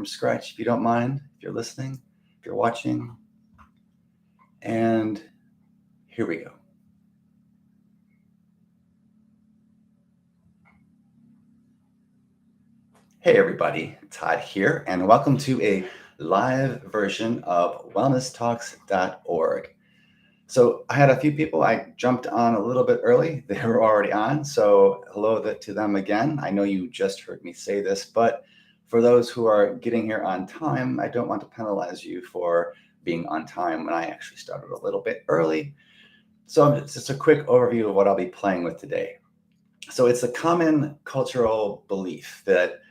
from scratch, if you don't mind, if you're listening, if you're watching. And here we go. Hey everybody, Todd here, and welcome to a live version of wellnesstalks.org. So I had a few people, I jumped on a little bit early. They were already on, so hello to them again. I know you just heard me say this, but for those who are getting here on time, I don't want to penalize you for being on time when I actually started a little bit early. So it's just a quick overview of what I'll be playing with today. So it's a common cultural belief that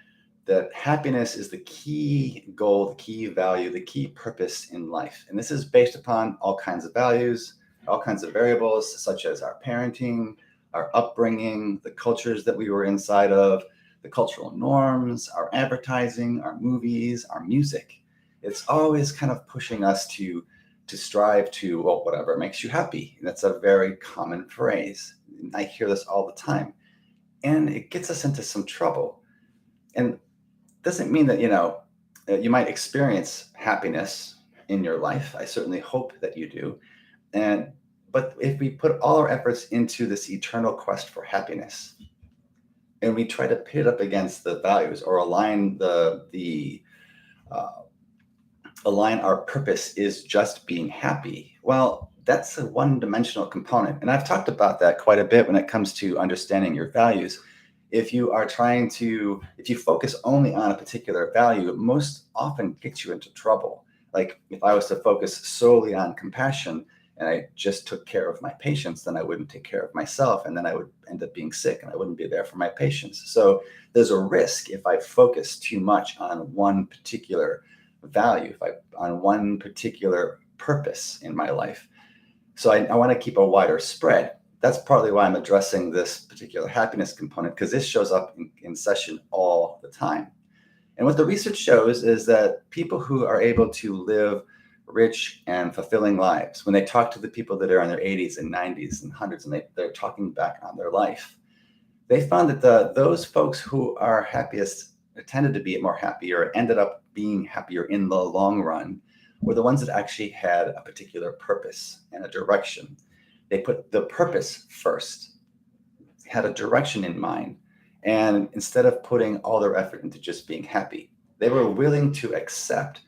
happiness is the key goal, the key value, the key purpose in life. And this is based upon all kinds of values, all kinds of variables, such as our parenting, our upbringing, the cultures that we were inside of, the cultural norms, our advertising, our movies, our music. It's always kind of pushing us to strive to, well, whatever makes you happy. And that's a very common phrase. I hear this all the time. And it gets us into some trouble. And doesn't mean that, you might experience happiness in your life. I certainly hope that you do. But if we put all our efforts into this eternal quest for happiness, and we try to pit it up against the values or align align our purpose is just being happy, well, that's a one-dimensional component. And I've talked about that quite a bit when it comes to understanding your values. If you focus only on a particular value, it most often gets you into trouble. Like if I was to focus solely on compassion and I just took care of my patients, then I wouldn't take care of myself. And then I would end up being sick and I wouldn't be there for my patients. So there's a risk if I focus too much on one particular value, on one particular purpose in my life. So I want to keep a wider spread. That's partly why I'm addressing this particular happiness component, because this shows up in session all the time. And what the research shows is that people who are able to live rich and fulfilling lives, when they talk to the people that are in their 80s and 90s and 100s, and they're talking back on their life, they found that those folks who are happiest tended to be more happier, ended up being happier in the long run, were the ones that actually had a particular purpose and a direction. They put the purpose first, had a direction in mind, and instead of putting all their effort into just being happy, they were willing to accept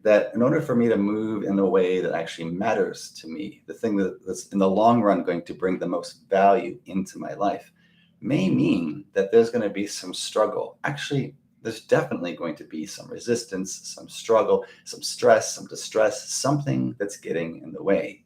that in order for me to move in a way that actually matters to me, the thing that's in the long run going to bring the most value into my life, may mean that there's going to be some struggle. Actually, there's definitely going to be some resistance, some struggle, some stress, some distress, something that's getting in the way.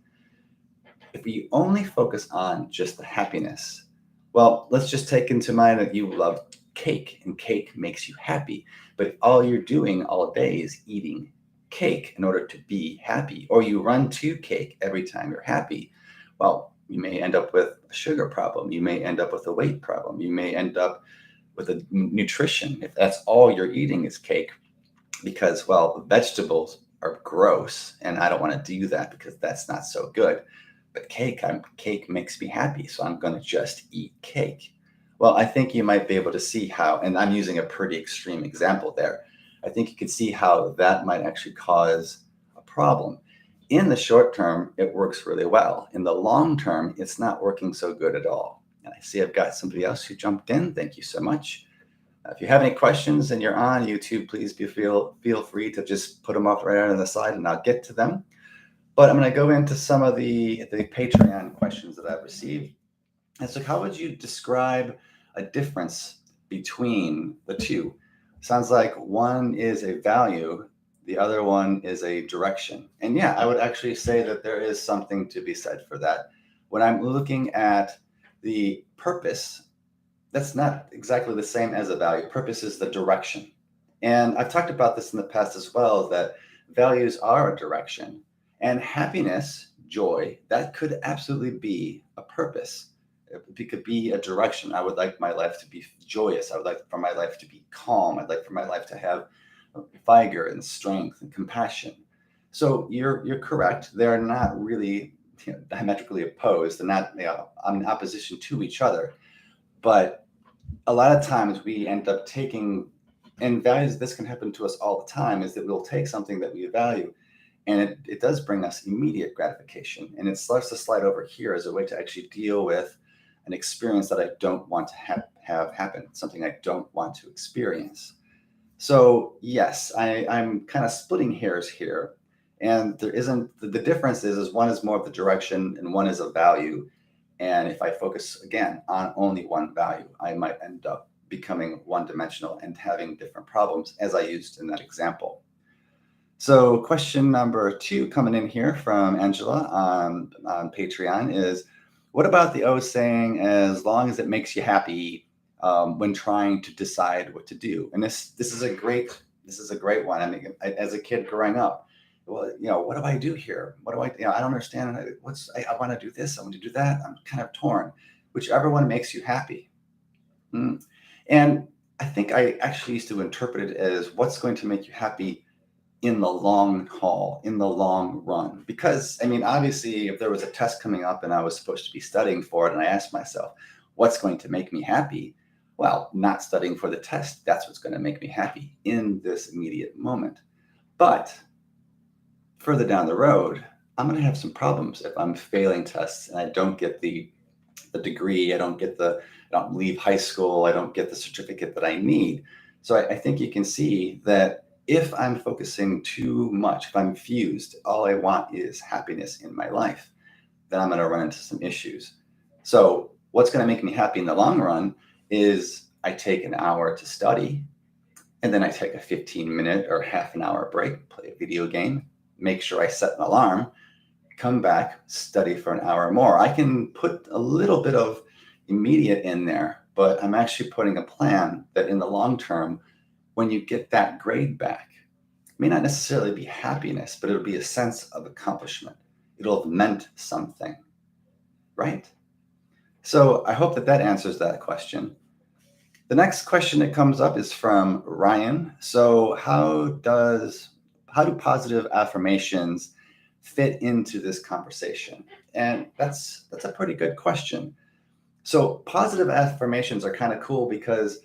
If we only focus on just the happiness, well, let's just take into mind that you love cake and cake makes you happy. But if all you're doing all day is eating cake in order to be happy, or you run to cake every time you're happy, well, you may end up with a sugar problem. You may end up with a weight problem. You may end up with a nutrition if that's all you're eating is cake, because, well, vegetables are gross and I don't want to do that because that's not so good. But cake makes me happy, so I'm going to just eat cake. Well, I think you might be able to see how, and I'm using a pretty extreme example there, I think you can see how that might actually cause a problem. In the short term, it works really well. In the long term, it's not working so good at all. And I see I've got somebody else who jumped in. Thank you so much. If you have any questions and you're on YouTube, please feel free to just put them up right on the side and I'll get to them. But I'm going to go into some of the Patreon questions that I've received. And so how would you describe a difference between the two? Sounds like one is a value, the other one is a direction. And yeah, I would actually say that there is something to be said for that. When I'm looking at the purpose, that's not exactly the same as a value. Purpose is the direction. And I've talked about this in the past as well, that values are a direction. And happiness, joy, that could absolutely be a purpose. It could be a direction. I would like my life to be joyous. I would like for my life to be calm. I'd like for my life to have vigor and strength and compassion. So you're correct. They're not really diametrically opposed. They're not in opposition to each other. But a lot of times we end up taking And values, this can happen to us all the time, is that we'll take something that we value and it does bring us immediate gratification. And it starts to slide over here as a way to actually deal with an experience that I don't want to have happen, something I don't want to experience. So yes, I'm kind of splitting hairs here. And there isn't, the difference is one is more of the direction and one is a value. And if I focus again on only one value, I might end up becoming one dimensional and having different problems as I used in that example. So question number 2 coming in here from Angela on Patreon is, what about the O saying, as long as it makes you happy, when trying to decide what to do? And this is a great one. I mean, as a kid growing up, well, what do I do here? What do I don't understand. I want to do this. I want to do that. I'm kind of torn. Whichever one makes you happy. Mm. And I think I actually used to interpret it as what's going to make you happy in the long haul, in the long run. Because, I mean, obviously, if there was a test coming up and I was supposed to be studying for it, and I asked myself, what's going to make me happy? Well, not studying for the test, that's what's going to make me happy in this immediate moment. But further down the road, I'm going to have some problems if I'm failing tests and I don't get the degree, I don't leave high school, I don't get the certificate that I need. So I think you can see that if I'm focusing too much, if I'm fused, all I want is happiness in my life, then I'm going to run into some issues. So what's going to make me happy in the long run is I take an hour to study, and then I take a 15-minute or half an hour break, play a video game, make sure I set an alarm, come back, study for an hour more. I can put a little bit of immediate in there, but I'm actually putting a plan that in the long term, when you get that grade back, it may not necessarily be happiness, but it'll be a sense of accomplishment. It'll have meant something, right? So I hope that answers that question. The next question that comes up is from Ryan. So how do positive affirmations fit into this conversation? And that's a pretty good question. So positive affirmations are kind of cool because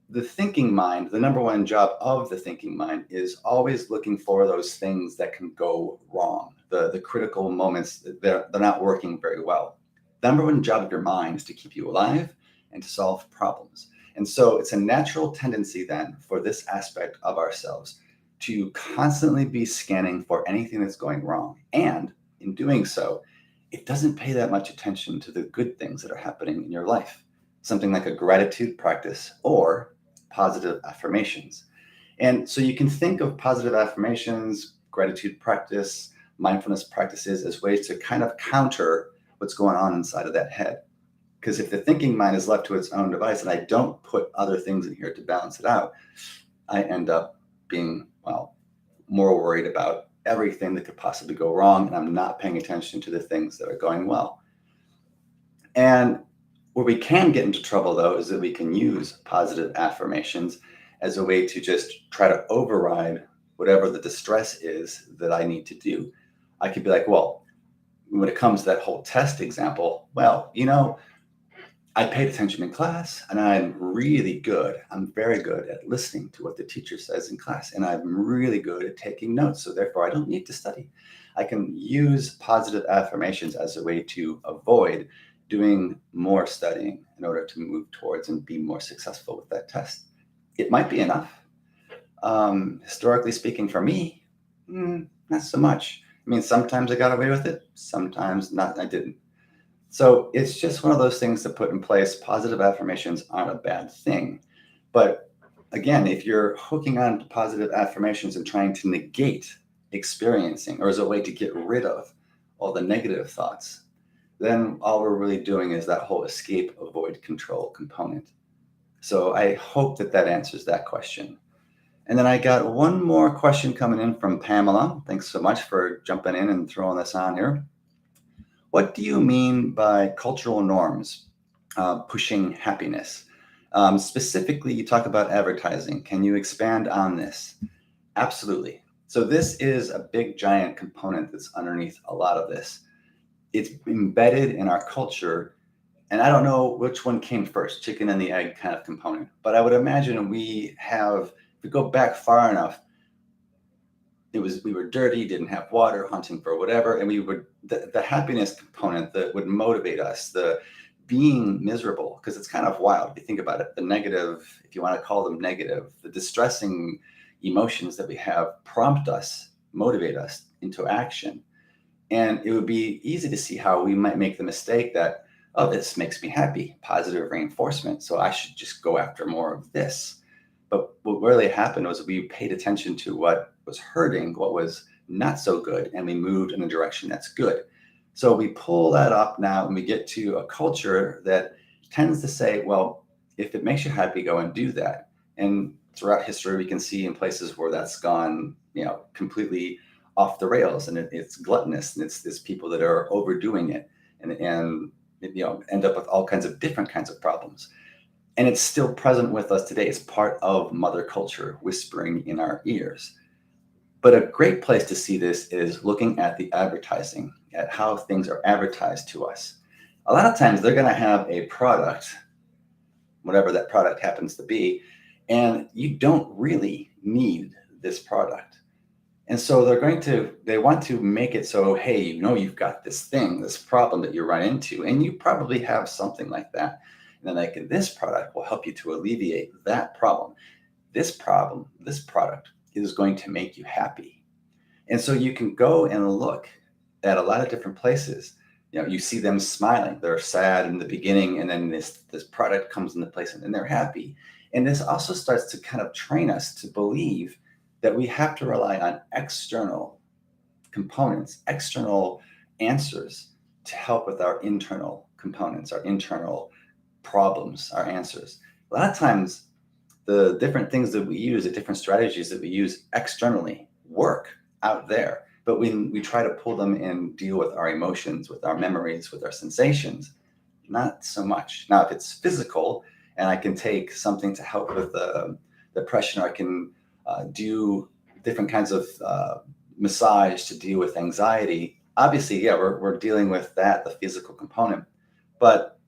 the thinking mind, the number one job of the thinking mind is always looking for those things that can go wrong, the critical moments that they're not working very well. The number one job of your mind is to keep you alive and to solve problems. And so it's a natural tendency then for this aspect of ourselves to constantly be scanning for anything that's going wrong. And in doing so, it doesn't pay that much attention to the good things that are happening in your life. Something like a gratitude practice or positive affirmations. And so you can think of positive affirmations, gratitude practice, mindfulness practices as ways to kind of counter what's going on inside of that head. Because if the thinking mind is left to its own device and I don't put other things in here to balance it out, I end up being, more worried about everything that could possibly go wrong, and I'm not paying attention to the things that are going well. And where we can get into trouble, though, is that we can use positive affirmations as a way to just try to override whatever the distress is that I need to do. I could be like, well, when it comes to that whole test example, I paid attention in class and I'm really good. I'm very good at listening to what the teacher says in class, and I'm really good at taking notes. So therefore, I don't need to study. I can use positive affirmations as a way to avoid doing more studying in order to move towards and be more successful with that test. It might be enough. Historically speaking, for me, not so much. I mean, sometimes I got away with it, sometimes not. I didn't. So it's just one of those things to put in place. Positive affirmations aren't a bad thing. But again, if you're hooking on to positive affirmations and trying to negate experiencing, or as a way to get rid of all the negative thoughts, then all we're really doing is that whole escape, avoid, control component. So I hope that answers that question. And then I got one more question coming in from Pamela. Thanks so much for jumping in and throwing this on here. What do you mean by cultural norms pushing happiness? Specifically, you talk about advertising. Can you expand on this? Absolutely. So this is a big, giant component that's underneath a lot of this. It's embedded in our culture, and I don't know which one came first, chicken and the egg kind of component, but I would imagine we have If we go back far enough, we were dirty, didn't have water, hunting for whatever, and we would the happiness component that would motivate us, the being miserable, because it's kind of wild if you think about it. The negative, if you want to call them negative, the distressing emotions that we have prompt us, motivate us into action. And it would be easy to see how we might make the mistake that, oh, this makes me happy, positive reinforcement. So I should just go after more of this. But what really happened was we paid attention to what was hurting, what was not so good, and we moved in a direction that's good. So we pull that up now and we get to a culture that tends to say, well, if it makes you happy, go and do that. And throughout history, we can see in places where that's gone, completely off the rails, and it's gluttonous, and it's people that are overdoing it, and end up with all kinds of different kinds of problems. And it's still present with us today. It's part of mother culture whispering in our ears. But a great place to see this is looking at the advertising, at how things are advertised to us. A lot of times they're going to have a product, whatever that product happens to be, and you don't really need this product. And so they want to make it so, hey, you've got this thing, this problem that you run into, and you probably have something like that. And then this product will help you to alleviate that problem. This product is going to make you happy. And so you can go and look at a lot of different places. You see them smiling. They're sad in the beginning, and then this product comes into place, and then they're happy. And this also starts to kind of train us to believe that we have to rely on external components, external answers to help with our internal components, our internal problems, our answers. A lot of times, the different things that we use, the different strategies that we use externally work out there. But when we try to pull them and deal with our emotions, with our memories, with our sensations, not so much. Now, if it's physical and I can take something to help with depression, or I can do different kinds of massage to deal with anxiety, obviously, yeah, we're dealing with that, the physical component. But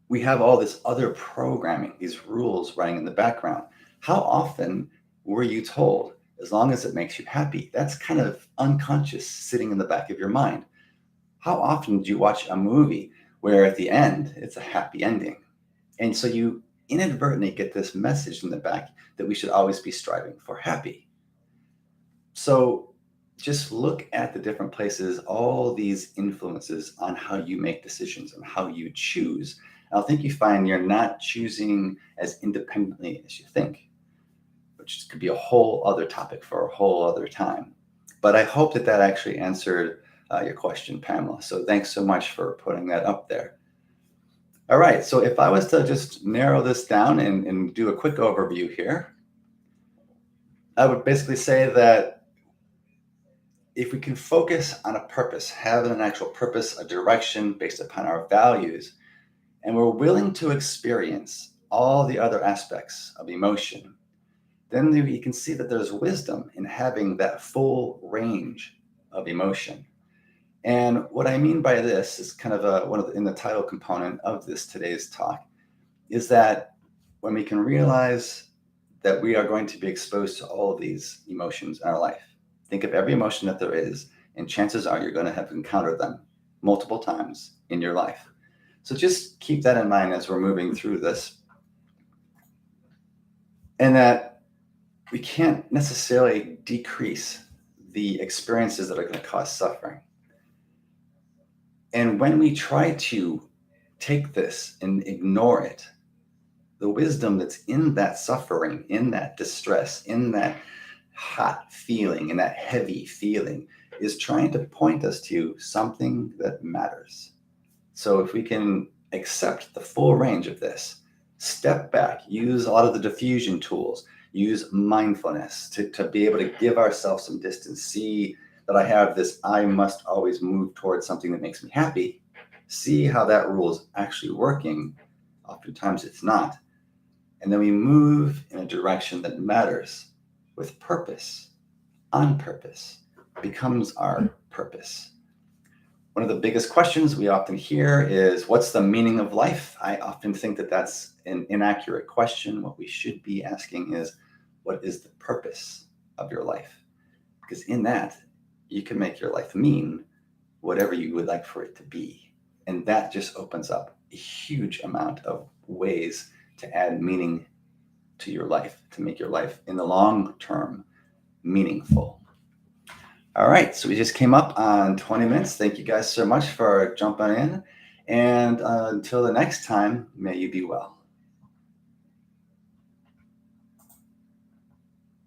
we have all this other programming, these rules running in the background. How often were you told, as long as it makes you happy? That's kind of unconscious, sitting in the back of your mind. How often did you watch a movie where at the end, it's a happy ending? And so you inadvertently get this message in the back that we should always be striving for happy. So just look at the different places, all these influences on how you make decisions and how you choose. I think you find you're not choosing as independently as you think, which could be a whole other topic for a whole other time. But I hope that actually answered your question, Pamela. So thanks so much for putting that up there. All right, so if I was to just narrow this down and do a quick overview here, I would basically say that if we can focus on a purpose, having an actual purpose, a direction based upon our values, and we're willing to experience all the other aspects of emotion, then we can see that there's wisdom in having that full range of emotion. And what I mean by this is kind of in the title component of today's talk, is that when we can realize that we are going to be exposed to all of these emotions in our life, think of every emotion that there is, and chances are you're going to have encountered them multiple times in your life. So just keep that in mind as we're moving through this. And that we can't necessarily decrease the experiences that are going to cause suffering. And when we try to take this and ignore it, the wisdom that's in that suffering, in that distress, in that hot feeling, in that heavy feeling, is trying to point us to something that matters. So if we can accept the full range of this, step back, use a lot of the diffusion tools, use mindfulness to be able to give ourselves some distance, see that I have this, I must always move towards something that makes me happy, see how that rule is actually working. Oftentimes it's not. And then we move in a direction that matters with purpose, on purpose, becomes our purpose. One of the biggest questions we often hear is, what's the meaning of life? I often think that that's an inaccurate question. What we should be asking is, what is the purpose of your life? Because in that, you can make your life mean whatever you would like for it to be. And that just opens up a huge amount of ways to add meaning to your life, to make your life in the long term meaningful. All right, so we just came up on 20 minutes. Thank you guys so much for jumping in. And until the next time, may you be well.